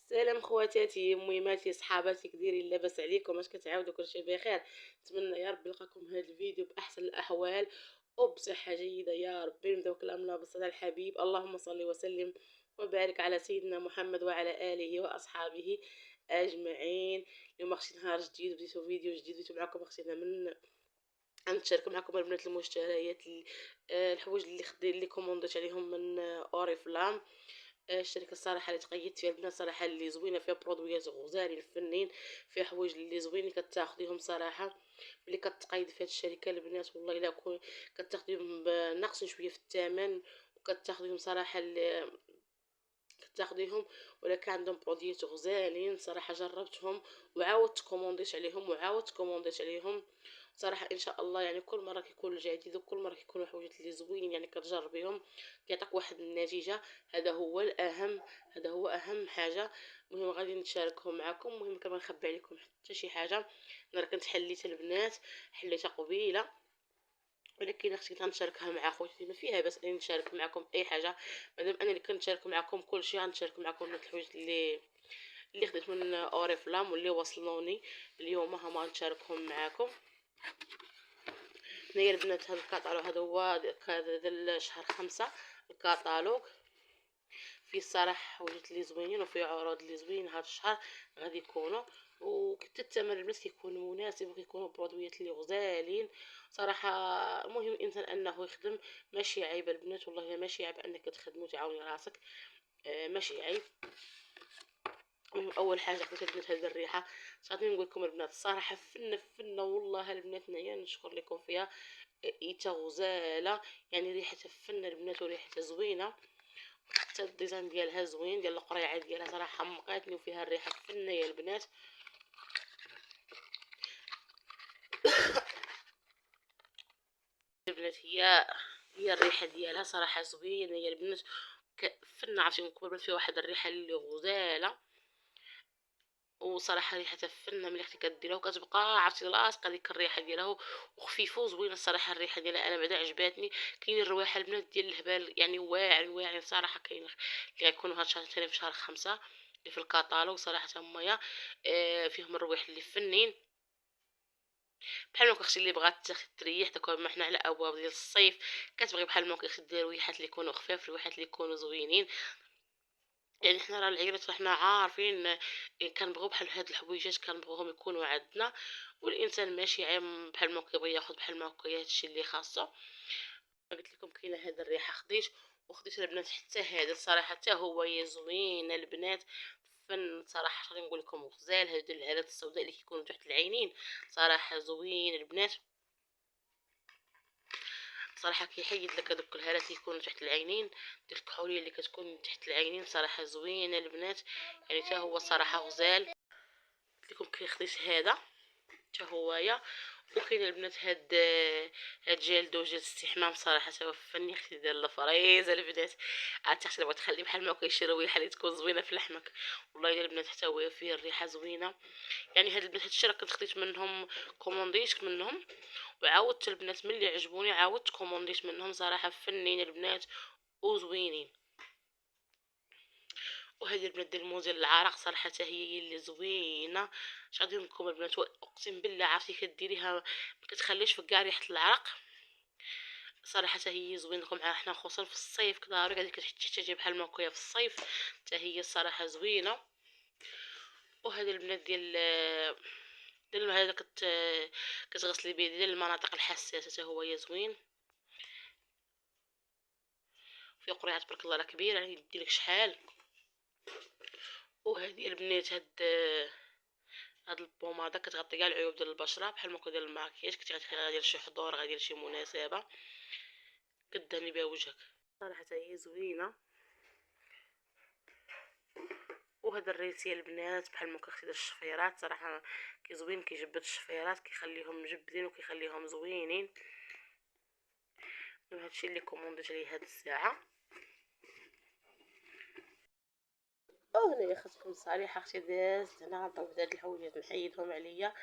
سلام خواتاتي ميماتي صحاباتي كديرين لاباس عليكم؟ واش كتعاودوا كلشي بخير؟ نتمنى يا ربي نلقاكم هذا الفيديو باحسن الاحوال وبصحه جيده يا ربي. نبداو كلامنا بالصلاه على الحبيب، اللهم صل وسلم وبارك على سيدنا محمد وعلى اله واصحابه اجمعين. اليوم اختي نهار جديد، بديتو فيديو جديد، بديتو معكم اختي من غنتشارك معكم البنات المشتريات الحوايج اللي كومونديت عليهم من اوريفلام. الشركه الصراحه اللي تقيدت فيها البنات صراحه اللي زوينه، فيها برودويات غزالين فنين، فيها حوايج اللي زوينين كتاخديهم صراحه. ملي كتقيد في هذه الشركه البنات والله الا كتاخديهم ناقصين شويه في الثمن، وكتاخديهم صراحه كتاخديهم، ولكن عندهم برودويات غزالين صراحه. جربتهم وعاودت كومونديت عليهم صراحه ان شاء الله. يعني كل مره كيكون الجديد وكل مره كيكونوا حوايج اللي زوينين، يعني كتجربيهم كيعطيك واحد النتيجه. هذا هو الاهم، هذا هو اهم حاجه. المهم غادي نشاركهم معكم. المهم كما نخبي عليكم حتى شي حاجه، انا كنت حليت البنات، حليتها قبيله، ولكن اختي غنشاركها مع خوتي، ما فيها بس اني نشارك معكم اي حاجه. مادام انا اللي كنشارك معكم كل شيء، غنشارك معكم الحوايج اللي خديت من اوريفلام واللي وصلوني اليوم، هما غنشاركهم معكم. هنايا البنات هذا الكاتالوج، هذا هو هذا شهر 5 الكاتالوج، فيه الصراحه حوايج اللي زوينين وفيه عروض اللي زوين هذا الشهر غادي يكونوا، وكتى الثمن البنات كيكون مناسب وكيكونوا برودويات اللي غزالين صراحه. المهم الانسان انه يخدم، ماشي عيب البنات والله الا ماشي عيب انك تخدمي وتعاوني راسك، ماشي عيب. المهم اول حاجه خديت البنات هذه الريحه، صافي نقول لكم البنات الصراحه فنه والله البنات نعيا نشكر لكم فيها، ايتا غزاله، يعني ريحتها فنه البنات وريحتها زوينه، حتى الديزاين ديالها زوين، ديال القريعه ديالها صراحه حمقاتني، وفيها الريحه فنه يا البنات. البنات هي الريحه ديالها صراحه زوينه يا البنات، فنه. عرفتي نكون فيها واحد الريحه اللي غزاله، وصراحه ريحتها فنه. ملي اختي كديرها وكتبقى عرفتي لاصقه ديك الريحه ديالها، وخفيفه وزوينه الصراحه. الريحه ديالها انا بعدا عجباتني. كاين الرواحه البنات ديال الهبال يعني واعر صراحه، كاين اللي غيكونوا هاد الشهر ثاني في شهر 5 اللي في الكاتالوج صراحه هما فيهم الروايح اللي فنين. بحال ما اختي اللي بغات تريح داك ما حنا على ابواب ديال الصيف، كتبغي بحال ما اختي دير روايحات اللي يكونوا خفاف، روايحات اللي يكونوا زوينين. يعني حنا راه العيلات حنا عارفين كنبغيو بحال هاد الحويجات كنبغيوهم يكونوا عندنا، والانسان ماشي عام بحال ما كيبغي ياخذ بحال ما هكا هادشي اللي خاصو. قلت لكم كاينه هاد الريحه خديت، وخديت البنات حتى هذا الصراحه حتى هو زوين البنات، فن صراحه. غادي نقول لكم غزال هادو العلات السوداء اللي كيكونوا تحت العينين صراحه زوين البنات، صراحه كيحيد لك هذوك الهالات اللي يكونوا تحت العينين، ديك الكحوليه اللي كتكون تحت العينين صراحه زوينه البنات، يعني حتى هو صراحه غزال. قلت لكم كي خديت هذا حتى هويا. وكاين البنات هاد جيل دوجه الاستحمام صراحه توفني اختي ديال الفريز البنات، عاد حتى بغيت تخلي بحال ما كيشي ريحه اللي تكون زوينه في لحمك. والله الا البنات حتى هو فيه الريحه زوينه. يعني هاد البنات هادشي راه كنت خديت منهم، كومونديت منهم، وعاودت البنات ملي عجبوني عاودت كومونديت منهم صراحه فنين البنات وزوينين. وهذه البنات ديال الموزيل العرق صراحه هي اللي زوينه. اش غادي لكم البنات، اقسم بالله عرفتي كديريها ما كتخليش في كاع ريحه العرق صراحه. هي زوين لكم معها حنا خصوصا في الصيف كضروري غادي كتحتاجي بحال ما هكايا في الصيف، حتى هي الصراحه زوينه. وهذه البنات ديال هذا كتغسلي به ديال المناطق الحساسه حتى هو زوين، في قريعه تبارك الله راه كبيره يعني يديلك شحال. وهذه البنات هاد البوماده كتغطي كاع العيوب ديال البشره بحال ما ديال الماكياج، كنتي غادير شي حضور غادير شي مناسبه كدهني بها وجهك صراحه هي زوينه. وهذا الريسي البنات بحال ما كنختي الشفيرات صراحه كيزوين، كيجبد الشفيرات كيخليهم مجبدين وكيخليهم زوينين. هادشي اللي كومونديت عليه هاد الساعه. هنايا خاصكم الصريحه اختي دازت هنا غنطوي هاد الحوايج نحيدهم عليا.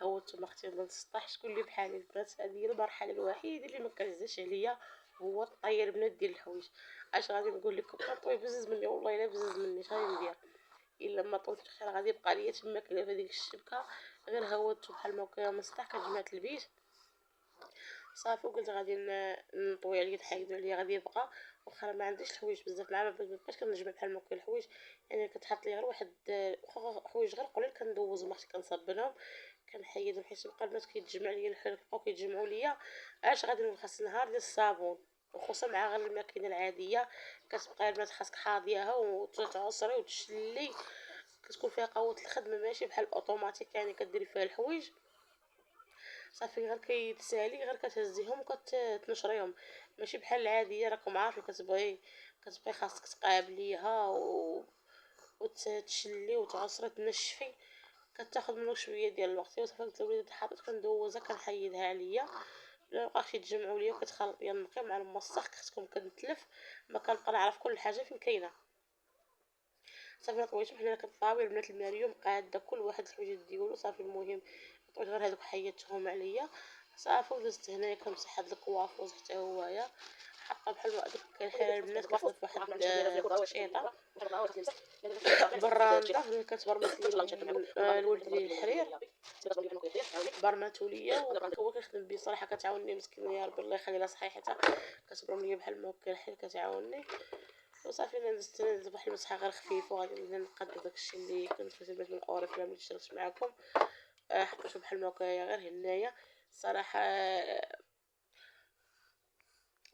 ها نتوما اختي ما تسطحش تقول لي بحالي البنات، هذه هي المرحله الوحيده اللي ما كتهزش عليا، هو الطير البنات ديال الحوايج. اش غادي نقول لكم، طوي بزز مني والله الا بزز مني، اش غادي ندير الا لما طويت الخير غادي يبقى ليا تما كاينه في هذيك الشبكه، غير هودت بحال ما هكا مسطح كتجمعت البيت صافي. وقلت غادي نطوي عليه نحيدو عليه غادي يبقى، واخا ما عنديش الحوايج بزاف مع ما بقاش كنجمع بحال ما هكا الحوايج، يعني كتحط لي غير واحد حوايج غير قليل كندوز ما كنصبنهم كنحيدهم، حيت بقى البنات كيتجمع ليا الحوايج بقاو كيتجمعوا ليا اش غادي نخص نهار ديال الصابون، وخصوصا مع غير الماكينه العاديه كتبقى البنات خاصك حاضياها وتعصري وتشلي، كتكون فيها قوه الخدمه ماشي بحال الاوتوماتيك يعني كديري فيها الحوايج صافي غير كيتسالي غير كتهزيهم وكتنشريهم، ماشي بحال العاديه راكم عارفين كتبقاي خاصك تقابليها وتشلي وتعصري تنشفي، كتاخذ منك شويه ديال الوقت. وصافي قلت لوليداتي حاطط كندوزها كنحيدها عليا لا بقاش يتجمعوا ليا وكتخلط ليا النقي مع المسخ كتكون كنتلف ما كنبقى نعرف كل حاجه فين كاينه صافي. طويتهم حنا كنطاوي البنات الماء اليوم قاده كل واحد الحويجات ديالو صافي. المهم طويت غير هذوك حيدتهم عليا صافي ودزت هنايا كنمسح هاد الكوافوز حتى هوايا حاطه بحال هكاك كنحير البنات كتخدم في واحد التقشيطه براندا اللي كتبرمت لي الولد ديال الحرير برماتو ليا وهو كيخدم بيه صراحه كتعاونني مسكينه يا ربي الله يخليها صحيحتها كتبرم ليا بحال ما هكا الحيل كتعاونني وصافي. انا دزت واحد المسحه غير خفيفه وغادي نبدا نقاد داكشي اللي كنت في البيت من الاوريفلام اللي شريت معاكم حطيتو بحال ما هكايا غير هنايا صراحه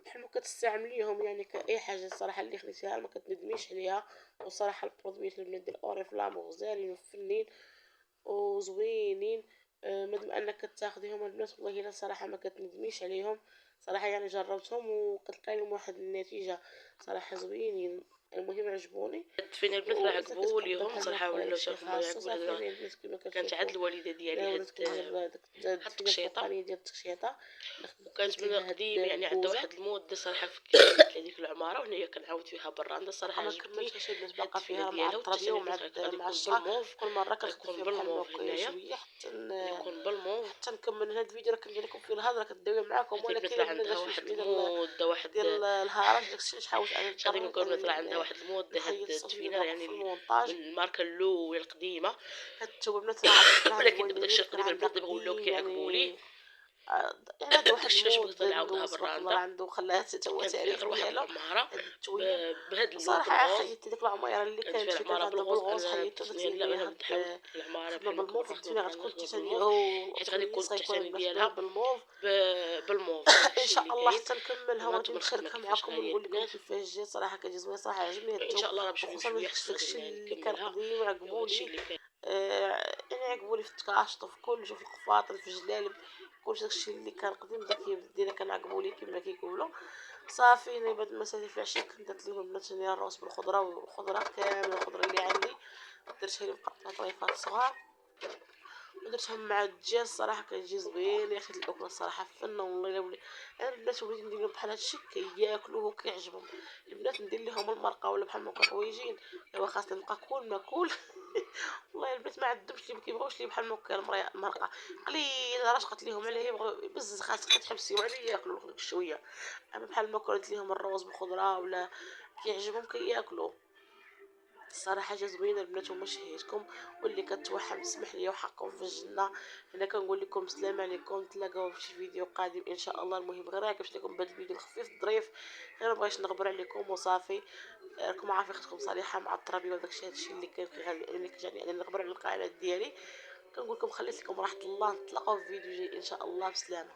بحال ما كتستعمليهم يعني كاي حاجه الصراحه اللي خديتيها ما كتندميش عليها. وصراحه البرودويات البنات ديال اوريفلام غزالين وفنين وزوينين مادام انك كتاخديهم البنات والله الا صراحه ما كتندميش عليهم صراحه، يعني جربتهم وكتلقاي لهم واحد النتيجه صراحه زوينين. المهم عجبوني فين البنات راه عجبوا ليهم صراحه ولا شافوا يعجبوا كانت عاد الوالده ديالي هاد التقشيطه ديال التقشيطه وكانت من القديم يعني عندها واحد المده صراحه في هذيك العماره وهنايا كنعاود فيها براندا صراحه عجبتني باقا فيها مع الطرابيه ومع الشقه كل مره كنخدم فيها بحال هكا شويه يكون بالموف حتى نكمل هذا الفيديو راه كندير لكم فيه الهضره كدوي معاكم ولكن عندها واحد المده واحد ديال الهرج داكشي اللي حاولت انا غادي نقول مثلا عندها واحد المده هاد التفينه يعني الماركه اللو القديمه هادو البنات راه ولكن دابا داكشي تقريبا البنات دابا ولاو كيعجبوا لي يعني هذا واحد داكشي باش بغيت نعاودها الله عنده خلاها حتى هو تاريخ واحد ديالو العماره بهاد اللون صراحه حيدت ديك العماره اللي كانت كانت فيها فيها العماره بالغوص حيدت درت لا لي انا هاد نحاول العماره بحال بالموف قلت لي غتكون التحتانيه حيت غادي يكون التحتاني ديالها بالموف بالموف ان شاء الله حتى نكملها وانتم ونشاركها معكم ونقول لكم كيفاش جات صراحه كتجي زوينه صراحه عجبني ان شاء الله راه باش خصوصا داكشي اللي كان قديم عجبوني يعني عجبوني في التكاشط وفي كلشي في القفاطر في الجلالب كلشي داكشي اللي كان قديم داك ديالي كان عجبوني كما كيقولوا صافي. انا بعد ما سالي في العشيه كنت درت لهم البنات الروز بالخضره والخضره كامله الخضره اللي عندي درتها لهم مقطعه طريفات صغار ودرتهم مع الدجاج صراحه كيجي زوين يا اخي الاكله الصراحه فنه والله الا ولي انا البنات وليت ندير لهم بحال هادشي كياكلوه وكيعجبهم البنات ندير لهم المرقه ولا بحال ما طويجين ايوا خاصني نبقى كل ما كل والله البنات ما عندهمش اللي كيبغيوش لي بحال هكا المرقه قليل رشقت ليهم عليه يبغوا بزز خاصك تحبسيو عليه ياكلوا شويه. اما بحال ما درت ليهم الروز بالخضره ولا كيعجبهم كياكلوا الصراحه جا زوينه البنات وما شهيتكم واللي كتوحم تسمح لي وحقهم في الجنه. انا كنقول لكم السلام عليكم تلاقاو في شي فيديو قادم ان شاء الله. المهم غير عجبت لكم بهذا الفيديو الخفيف الظريف غير بغيت نغبر عليكم وصافي. راكم عارفين اختكم صالحه مع التربيه وداكشي هادشي اللي كان اللي كيجاني انا نغبر على القناه ديالي. كنقول لكم خليت لكم راحه الله نتلاقاو في فيديو جاي ان شاء الله بسلامه.